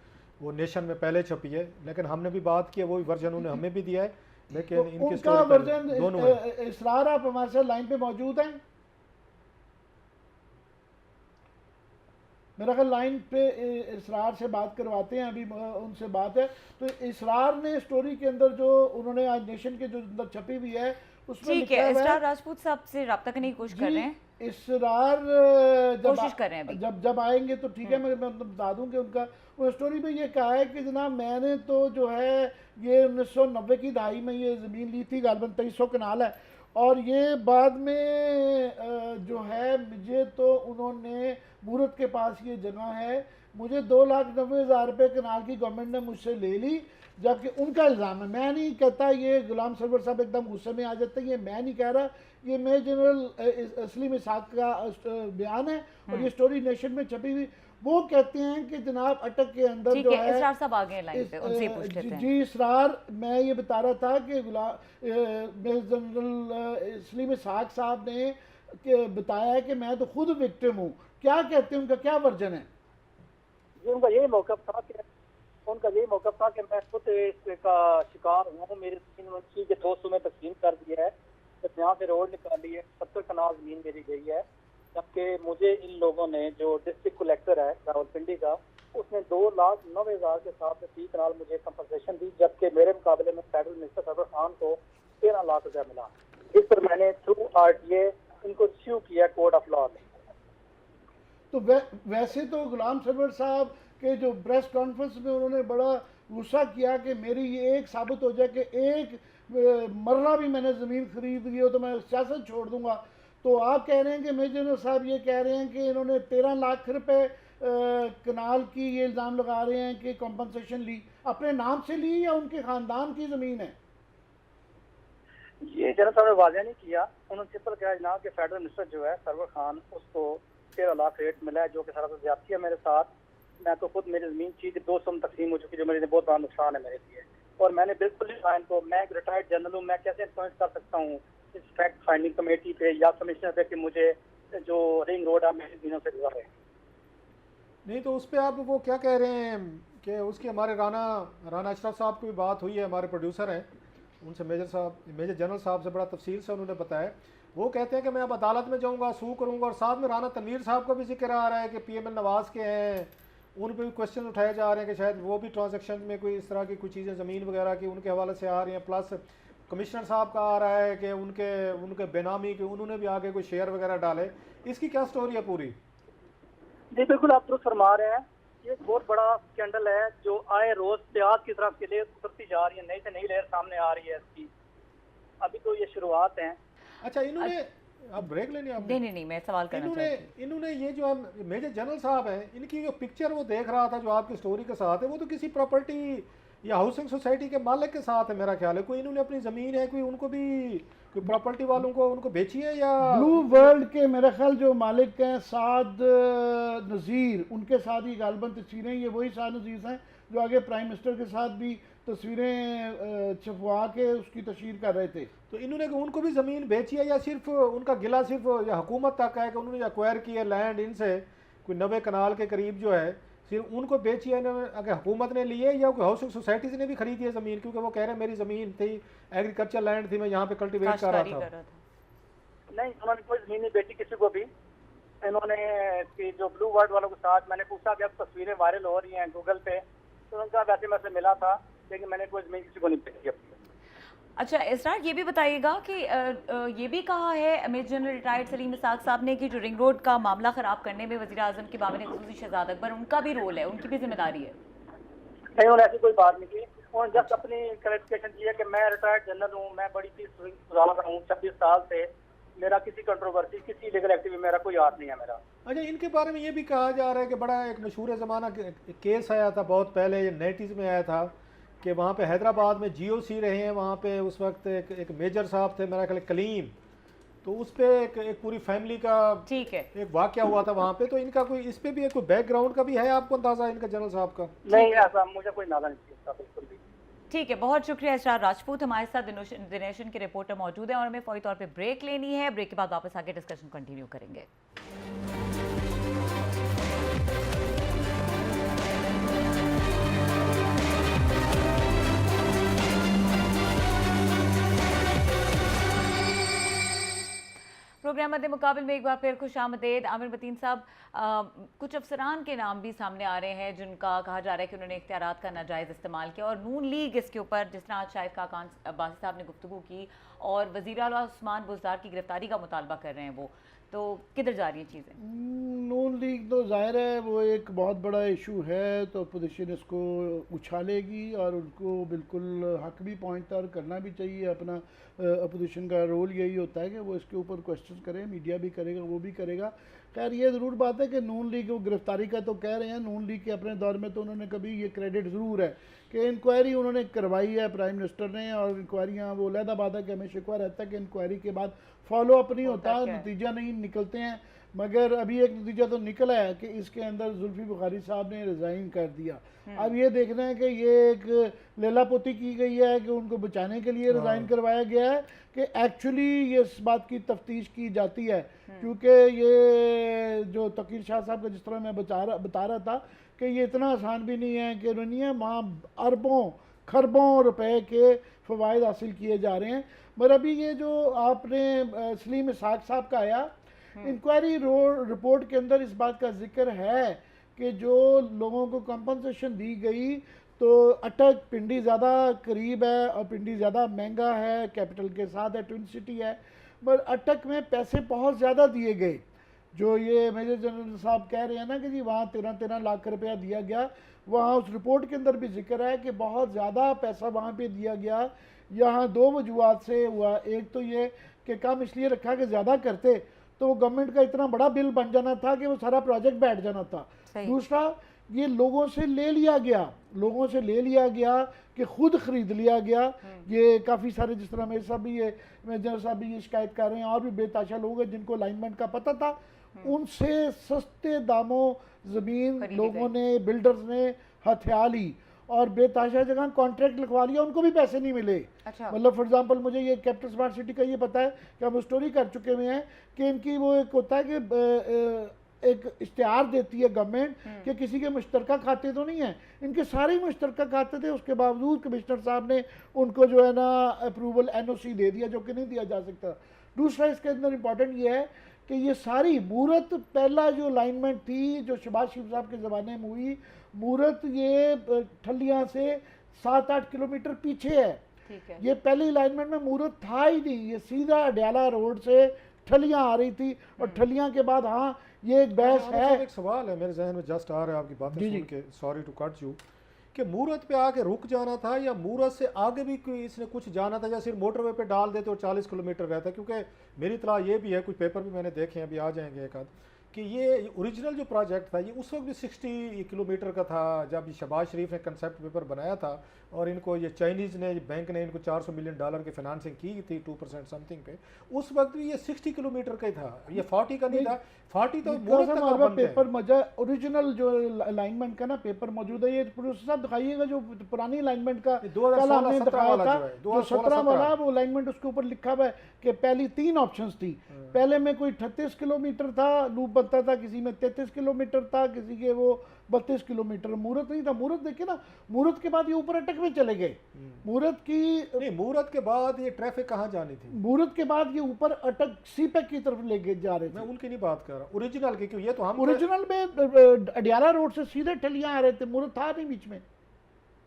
वो नेशन में पहले छपी है, लेकिन हमने भी बात की है, वही वर्जन उन्हें हमें भी दिया है, लेकिन तो इनकी उनका वर्जन दोनों है। इसरार आप हमारे साथ लाइन पे मौजूद हैं? मेरा ख्याल लाइन पे इसरार से बात करवाते हैं, अभी उनसे बात है। तो इसरार ने स्टोरी के अंदर जो उन्होंने आज नेशन के जो अंदर छपी हुई है उसमें ठीक है, इसरार राजपूत साहब से रब्ता करने की कोशिश कर रहे हैं। इसरार कोशिश कर रहे हैं अभी। जब आएंगे तो ठीक है, मैं बता दूं कि उनका उस स्टोरी में ये कहा है कि जनाब मैंने तो जो है ये 1990 की दहाई में ये ज़मीन ली थी, गालबन 2300 कनाल है, और ये बाद में जो है मुझे तो उन्होंने मूरत के पास ये जगह है, मुझे 2,90,000 रुपये कनाल की गवर्नमेंट ने मुझसे ले ली, जबकि उनका इल्ज़ाम है। मैं नहीं कहता, ये गुलाम सरवर साहब एकदम गुस्से में आ जाते हैं, ये मैं नहीं कह रहा, ये मेजर जनरल सलीम इसाक का बयान है और ये स्टोरी नेशन में छपी हुई। वो कहते हैं कि जनाब अटक के अंदर जो है इसरार साहब आगे लाइन पे, उनसे पूछ लेते हैं। जी इसरार, मैं ये बता रहा था कि मेजर जनरल सलीम इसाक साहब ने बताया है कि मैं तो खुद विक्टिम हूँ, क्या कहते हैं, उनका क्या वर्जन है? उनका यही मौक़िफ़ था कि मैं खुद इसका शिकार हूँ, मेरी ज़मीन मुंशी के दोस्तों में तकसीम कर दिया है, यहाँ से रोड निकाली है, 70 कनाल ज़मीन मेरी गई है, जबकि मुझे इन लोगों ने जो डिस्ट्रिक्ट कलेक्टर है रावलपिंडी का, उसने 2,90,000 के साथ 30 कनाल मुझे कंपनसेशन दी, जबकि मेरे मुकाबले में फेडरल मिनिस्टर सरवर खान को 13 लाख रुपया मिला। इस पर मैंने थ्रू आरटीए इनको स्यू किया कोर्ट ऑफ लॉ में। तो वैसे तो गुलाम सरवर साहब के जो प्रेस कॉन्फ्रेंस में उन्होंने बड़ा गुस्सा किया कि मेरी ये एक साबित हो जाए कि एक मरला भी मैंने ज़मीन खरीद ली हो तो मैं सियासत छोड़ दूंगा। तो आप कह रहे हैं कि मेजर जनरल साहब ये कह रहे हैं कि इन्होंने 13 लाख रुपए कनाल की ये इल्ज़ाम लगा रहे हैं कि कॉम्पनसेशन ली, अपने नाम से ली या उनके ख़ानदान की ज़मीन है? ये जनरल साहब ने वाज़ेह नहीं किया, उन्होंने सिंपल कहा जनाब कि फेडरल मिनिस्टर जो है सरवर खान, उसको 13 लाख रेट मिला है जो कि सरासर ज्यादती है मेरे साथ। मैं तो खुद मेरी ज़मीन चीज़ 200 में तकसीम हो चुकी जो मेरे लिए बहुत बड़ा नुकसान है मेरे लिए, और मैंने बिल्कुल इनको, मैं एक रिटायर्ड जनरल हूँ, मैं कैसे इन्फ्लुएंस कर सकता हूँ इस फैक्ट फाइंडिंग कमेटी पे या कमिश्नर पे कि मुझे जो रिंग रोड है मेरे दिनों से गुजर रहे हैं। नहीं तो उस पर आप वो क्या कह रहे हैं कि उसकी हमारे राना अशरफ साहब की भी बात हुई है, हमारे प्रोड्यूसर हैं, उनसे मेजर जनरल साहब से बड़ा तफसील से उन्होंने बताया। वो कहते हैं कि मैं अब अदालत में जाऊंगा, सू करूंगा, और साथ में राना तनवीर साहब का भी जिक्र आ रहा है कि पीएमएल नवाज के हैं, उन पर भी क्वेश्चन उठाए जा रहे हैं कि शायद वो भी ट्रांजैक्शन में कोई इस तरह की कुछ चीज़ें ज़मीन वगैरह की उनके हवाले से आ रही हैं। प्लस कमिश्नर साहब का आ रहा है कि उनके बेनामी के उन्होंने भी आगे कोई शेयर वगैरह डाले। इसकी क्या स्टोरी है पूरी? जी बिल्कुल आप दुरुस्त फरमा रहे हैं। ये एक बहुत बड़ा स्कैंडल है जो आए रोज प्याज की तरफ के लिए उतरती जा रही है, नई से नई लहर सामने आ रही है इसकी। अभी तो ये शुरुआत है। अच्छा, इन्होंने आप ब्रेक लेनी आप? नहीं नहीं नहीं, मैं सवाल करना चाहती हूँ। इन्होंने ये जो है मेजर जनरल साहब हैं, इनकी जो पिक्चर वो देख रहा था जो आपकी स्टोरी के साथ है, वो तो किसी प्रॉपर्टी या हाउसिंग सोसाइटी के मालिक के साथ है मेरा ख्याल है। कोई इन्होंने अपनी ज़मीन है कोई उनको भी कोई प्रॉपर्टी वालों को उनको बेची है या? ब्लू वर्ल्ड के मेरा ख्याल जो मालिक हैं साद नज़ीर, उनके साथ ही गालबन तस्वीरें, ये वही साद नज़ीर हैं जो आगे प्राइम मिनिस्टर के साथ भी तस्वीरें छपवा के उसकी तशहीर कर रहे थे। तो इन्होंने उनको भी ज़मीन बेची है या सिर्फ उनका गिला सिर्फ या हुकूमत तक है कि उन्होंने एक्वायर की है लैंड इनसे कोई 90 कनाल के करीब जो है, सिर्फ उनको बेची है इन्होंने, अगर हुकूमत ने ली है या कोई हाउसिंग सोसाइटीज़ ने भी खरीदी है ज़मीन? क्योंकि वो कह रहे हैं मेरी ज़मीन थी, एग्रीकल्चर लैंड थी, मैं यहाँ पे कल्टिवेट कर रहा था। नहीं, उन्होंने कोई जमीन नहीं बेची किसी को भी। इन्होंने कि जो ब्लू वर्ल्ड वालों के साथ मैंने पूछा कि अब तस्वीरें वायरल हो रही हैं गूगल पे, तो उनका वैसे मैं से मिला था, लेकिन मैंने कोई जमीन किसी को नहीं बेची अपनी। अच्छा इसरार, ये भी बताइएगा कि ये भी कहा है major general retired Salim Isaq साहब ने कि जो रिंग रोड का मामला ख़राब करने में वज़ीर आज़म के बाबा खुसूसी शहजाद अकबर, उनका भी रोल है, उनकी भी जिम्मेदारी है। नहीं, उन्होंने ऐसी कोई बात नहीं की। उन्होंने जस्ट अपनी क्लैरिफिकेशन दी है कि मैं रिटायर्ड जनरल हूँ, मैं बड़ी चीज गुजार रहा हूँ 26 साल से, मेरा किसी कंट्रोवर्सी किसी लीगल एक्टिविटी मेरा कोई हाथ नहीं है मेरा। अच्छा, इनके बारे में ये भी कहा जा रहा है कि बड़ा एक मशहूर ज़माना केस आया था बहुत पहले, ये 90s में आया था कि वहाँ पे हैदराबाद में जीओसी रहे हैं, वहाँ पे उस वक्त एक मेजर साहब थे मेरा ख्याल कलीम, तो उस पे एक पूरी फैमिली का ठीक है एक वाकया हुआ था वहाँ पे। तो इनका कोई इस पे भी एक कोई बैकग्राउंड का भी है आपको अंदाजा इनका जनरल साहब का? नहीं, ऐसा मुझे कोई नादा नहीं इसका बिल्कुल भी। ठीक है, बहुत शुक्रिया इसरार राजपूत हमारे साथ दिनेशन के रिपोर्टर मौजूद है और हमें फौरी तौर पे ब्रेक लेनी है। ब्रेक के बाद वापस आके डिस्कशन कंटिन्यू करेंगे। प्रोग्राम मद्दे मुकाबिल में एक बार फिर खुश आमदेद। आमिर मतीन साहब, कुछ अफसरान के नाम भी सामने आ रहे हैं जिनका कहा जा रहा है कि उन्होंने इख्तियारात का नाजायज़ इस्तेमाल किया, और नून लीग इसके ऊपर, जिस तरह आज शाहिद खाकान अब्बासी साहब ने गुफ्तगू की और वज़ीर आला उस्मान बुज़दार की गिरफ्तारी का मुतालबा कर रहे हैं, वो तो किधर जा रही हैं चीज़ें? नून लीग तो ज़ाहिर है वो एक बहुत बड़ा इशू है, तो अपोजिशन इसको उछालेगी और उनको बिल्कुल हक भी पहुँचता और करना भी चाहिए। अपना अपोजिशन का रोल यही होता है कि वो इसके ऊपर क्वेश्चन करें, मीडिया भी करेगा, वो भी करेगा। खैर ये ज़रूर बात है कि नून लीग वो गिरफ्तारी का तो कह रहे हैं, नून लीग के अपने दौर में तो उन्होंने कभी ये क्रेडिट ज़रूर है कि इंक्वायरी उन्होंने करवाई है प्राइम मिनिस्टर ने, और इंक्वायरियाँ वो अलहदा बात है कि हमें शिकवा रहता है कि इंक्वायरी के बाद फॉलो अप नहीं होता, नतीजा नहीं निकलते हैं। मगर अभी एक नतीजा तो निकला है कि इसके अंदर जुल्फी बुखारी साहब ने रिज़ाइन कर दिया। अब ये देखना है कि ये एक लेलापोती की गई है कि उनको बचाने के लिए रिज़ाइन करवाया गया है कि एक्चुअली ये इस बात की तफ्तीश की जाती है, क्योंकि ये जो तकीर शाह साहब का जिस तरह मैं बता रहा था कि ये इतना आसान भी नहीं है कि दुनिया वहाँ अरबों खरबों रुपए के फ़वाइद हासिल किए जा रहे हैं। मगर अभी ये जो आपने सलीम इसाक साहब का आया, इंक्वायरी रिपोर्ट के अंदर इस बात का जिक्र है कि जो लोगों को कंपनसेशन दी गई तो अटक पिंडी ज़्यादा करीब है और पिंडी ज़्यादा महंगा है, कैपिटल के साथ है, ट्विन सिटी है, मगर अटक में पैसे बहुत ज़्यादा दिए गए। जो ये मेजर जनरल साहब कह रहे हैं ना कि जी वहाँ 13 लाख रुपया दिया गया, वहाँ उस रिपोर्ट के अंदर भी जिक्र है कि बहुत ज़्यादा पैसा वहाँ पे दिया गया। यहाँ दो वजूहत से हुआ, एक तो ये कि कम इसलिए रखा कि ज़्यादा करते तो वो गवर्नमेंट का इतना बड़ा बिल बन जाना था कि वो सारा प्रोजेक्ट बैठ जाना था। दूसरा, ये लोगों से ले लिया गया कि खुद ख़रीद लिया गया। ये काफ़ी सारे, जिस तरह मेरे साहब भी ये मेजर साहब भी ये शिकायत कर रहे हैं, और भी बेताशा लोग हैं जिनको अलाइनमेंट का पता था, उनसे सस्ते दामों ज़मीन लोगों ने, बिल्डर्स ने हथिया ली और बेताशा जगह कॉन्ट्रैक्ट लिखवा लिया, उनको भी पैसे नहीं मिले। अच्छा। मतलब फॉर एग्जांपल मुझे ये कैपिटल स्मार्ट सिटी का ये पता है कि हम स्टोरी कर चुके हुए हैं कि इनकी वो एक होता है कि एक इश्तिहार देती है गवर्नमेंट कि किसी के मुश्तरका खाते तो नहीं है, इनके सारे ही मुश्तरका खाते थे, उसके बावजूद कमिश्नर साहब ने उनको जो है ना अप्रूवल NOC दे दिया, जो कि नहीं दिया जा सकता। दूसरा इसके अंदर इंपॉर्टेंट ये है कि ये सारी मूरत, पहला जो अलाइनमेंट थी जो शहबाज शरीफ साहब के ज़माने में हुई, मूरत ये ठलियाँ से 7-8 किलोमीटर पीछे है। ठीक है। ये पहली अलाइनमेंट में मूरत था ही नहीं, ये सीधा अडयाला रोड से ठलियाँ आ रही थी, और ठलियाँ के बाद हाँ ये एक बहस है। एक सवाल है मेरे जहन में, जस्ट आ रहा है आपकी बातें जी, सुन जी। के, सॉरी टू कट यू, कि मूरत पे आके रुक जाना था या मूरत से आगे भी कोई इसने कुछ जाना था, या सिर्फ मोटरवे पे डाल देते और 40 किलोमीटर रहता? क्योंकि मेरी इतला ये भी है, कुछ पेपर भी मैंने देखे हैं, अभी आ जाएंगे एक आध, कि ये ओरिजिनल जो प्रोजेक्ट था ये उस वक्त भी 60 किलोमीटर का था जब शहबाज शरीफ ने कंसेप्ट पेपर बनाया था, और इनको ये चाइनीज़ ने, बैंक ने इनको $400 मिलियन की फाइनेंसिंग की थी 2% समथिंग पे, उस वक्त भी ये 60 किलोमीटर का ही था, ये 40 का नहीं था। 40 तो मूरत तक आप बनते हैं। पेपर मजा ओरिजिनल जो अलाइनमेंट का ना पेपर मौजूद है, ये प्रोड्यूसर साहब दिखाइएगा जो पुरानी अलाइनमेंट का ये 2016 कल हमने 17 दिखाया वाला था, जो है, जो 17 वाला वो अलाइनमेंट, उसके ऊपर लिखा हुआ है कि पहली 3 ऑप्शंस थी। पहले में कोई 38 किलोमीटर था लूप बनता था, किसी में 33 किलोमीटर था, किसी के वो 32 किलोमीटर। मूरत नहीं था। मूरत देखिए ना, मूरत के बाद ये ऊपर अटक में चले गए। मूरत की नहीं, मूरत के बाद ये ट्रैफिक कहाँ जानी थी? मूरत के बाद ये ऊपर अटक सीपैक की तरफ लेके जा रहे मैं थे। उनकी नहीं बात कर रहा, ओरिजिनल की, क्यों ये तो हम ओरिजिनल में अडियाला रोड से सीधे ठलियां आ रहे थे, मूरत था नहीं बीच में।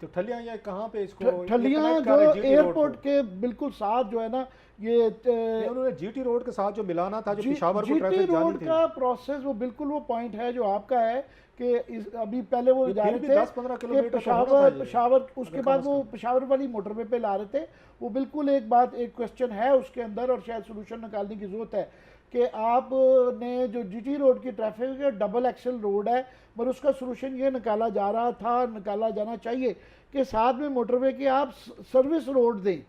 तो ठलियां ये कहाँ पे इसको ये ठलियां connect जो कर रहे हैं GT रोड एयरपोर्ट को? के बिल्कुल साथ जो है ना, ये ये उन्होंने GT रोड के साथ जो मिलाना था, जो पेशावर को GT ट्रैफिक रोड जानी थी, का प्रोसेस, वो बिल्कुल वो पॉइंट है जो आपका है कि अभी पहले वो ये जा फिर रहे भी थे 10-15 कि किलोमीटर का होना था ये। पेशावर उसके अगर बाद कम से वो कम। पेशावर वाली मोटरवे पे ला रहे थे। वो बिल्कुल एक बात, एक क्वेश्चन है उसके अंदर, और शायद सोल्यूशन निकालने की जरूरत है कि आपने जो GT रोड की ट्रैफिक है, डबल एक्सल रोड है, पर उसका सोल्यूशन ये निकाला जा रहा था, निकाला जाना चाहिए कि साथ में मोटरवे के आप सर्विस रोड दें,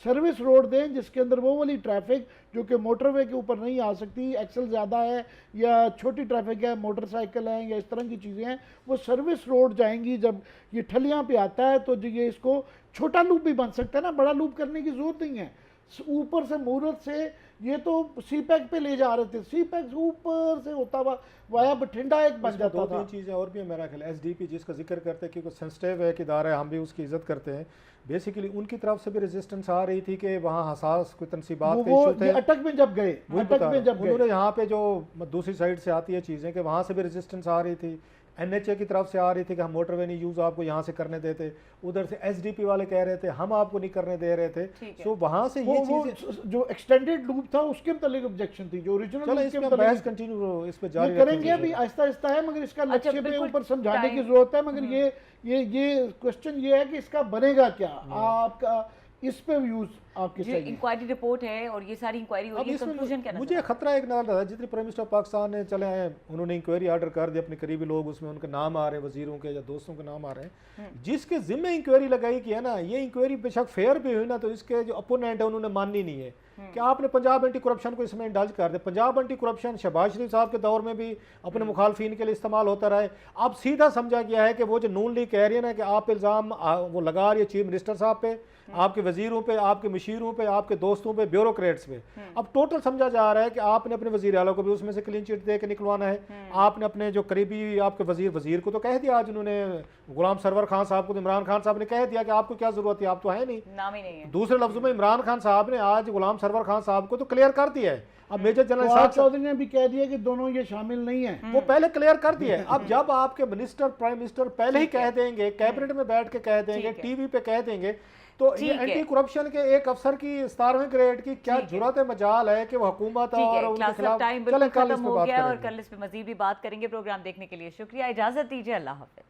सर्विस रोड दें जिसके अंदर वो वाली ट्रैफिक जो कि मोटरवे के ऊपर नहीं आ सकती, एक्सल ज़्यादा है या छोटी ट्रैफिक है, मोटरसाइकिल हैं या इस तरह की चीज़ें हैं, वो सर्विस रोड जाएंगी। जब ये ठलियाँ पे आता है तो ये इसको छोटा लूप भी बन सकता है ना, बड़ा लूप करने की ज़रूरत नहीं है। ऊपर से मूरत से ये तो सीपैक पे ले जा रहे थे, सीपैक ऊपर से होता हुआ वाया बठिंडा एक बन जाता था। 2-3 चीज़ें और भी है मेरा ख्याल। SDP जिसका जिक्र करते हैं, क्योंकि सेंसिटिव है कि इदारा है, हम भी उसकी इज्जत करते हैं। बेसिकली उनकी तरफ से भी रेजिस्टेंस आ रही थी कि वहाँ हसास कोई तनसीबात के वो इशू थे। ये अटक में जब गए, वही अटक बता में रहा जब हूं। गए, उन्होंने यहाँ पे जो दूसरी साइड से आती है चीज़ें, कि वहाँ से भी रेजिस्टेंस आ रही थी। NHA की तरफ से आ रही थी कि हम मोटरवे नहीं यूज़ आपको यहाँ से करने देते, उधर से SDP वाले कह रहे थे हम आपको नहीं करने दे रहे थे। सो वहाँ से ये चीज़ें, जो एक्सटेंडेड लूप था उसके मतलब ऑब्जेक्शन थी, जो ओरिजिनल चलो लूप इस के पे मतलब बहस कंटिन्यू इस पे जारी करेंगे अभी आहिस्ता आहिस्ता है, मगर इसका अच्छा, लक्ष्य पे बिल्कुल ऊपर समझाने की टाइम- जरूरत है। मगर ये क्वेश्चन ये है कि इसका बनेगा क्या, आपका इस पे व्यूज आपके जी चाहिए। इंक्वायरी रिपोर्ट है और ये सारी इंक्वायरी हो अब रही है, इसमें कंक्लूजन क्या मुझे नजर खतरा एक नाल रहा है, जितने प्राइम मिनिस्टर पाकिस्तान ने चले आए, उन्होंने इंक्वायरी ऑर्डर कर दिया, अपने करीबी लोग उसमें उनके नाम आ रहे हैं, वजीरों के या दोस्तों के नाम आ रहे हैं, जिसके जिम्मे इंक्वायरी लगाई कि है ना, ये इंक्वायरी बेशक फेयर भी हुई ना, तो इसके जो अपोनेंट है उन्होंने माननी नहीं है कि आपने पंजाब एंटी करप्शन को इसमें इंडल्ज कर दे। पंजाब एंटी करप्शन शहबाज शरीफ साहब के दौर में भी अपने मुखालफिन के लिए इस्तेमाल होता रहा है। अब सीधा समझा गया है कि वो जो नून लीग कह रही है ना कि आप इल्ज़ाम वो लगा रही है चीफ मिनिस्टर साहब पे, आपके वजीरों पे, आपके मशीरों पे, आपके दोस्तों पे, ब्यूरोक्रेट्स पे। अब टोटल समझा जा रहा है कि आपने अपने वजीर आला को भी उसमें से क्लीन चिट दे के निकलवाना है। आपने अपने जो करीबी आपके वजीर को तो कह दिया, आज उन्होंने गुलाम सरवर खान साहब को, इमरान खान साहब ने कह दिया कि आपको क्या जरूरत है, आप तो है नहीं, नाम ही नहीं है। दूसरे लफ्जों में इमरान खान साहब ने आज गुलाम सरवर खान साहब को तो क्लियर कर दिया है। अब मेजर जनरल फवाद साहब चौधरी ने भी कह दिया कि दोनों ये शामिल नहीं है। वो पहले क्लियर कर दिया है। अब जब आपके मिनिस्टर, प्राइम मिनिस्टर पहले ही कह देंगे, कैबिनेट में बैठ के कह देंगे, ठीक है। टीवी पे कह देंगे, तो ये ठीक है। एंटी करप्शन के एक अफसर की 17वें ग्रेड की क्या ठीक है। जुर्रत मजाल है कि वो हुकूमत ठीक और है, उनके क्लास खिलाफ। टाइम चलें बिल्कुल कल इस खत्म पे हो बात गया और करेंगे। कल इस पे मजीद भी बात करेंगे। प्रोग्राम देखने के लिए शुक्रिया, इजाजत दीजिए, अल्लाह हाफिज।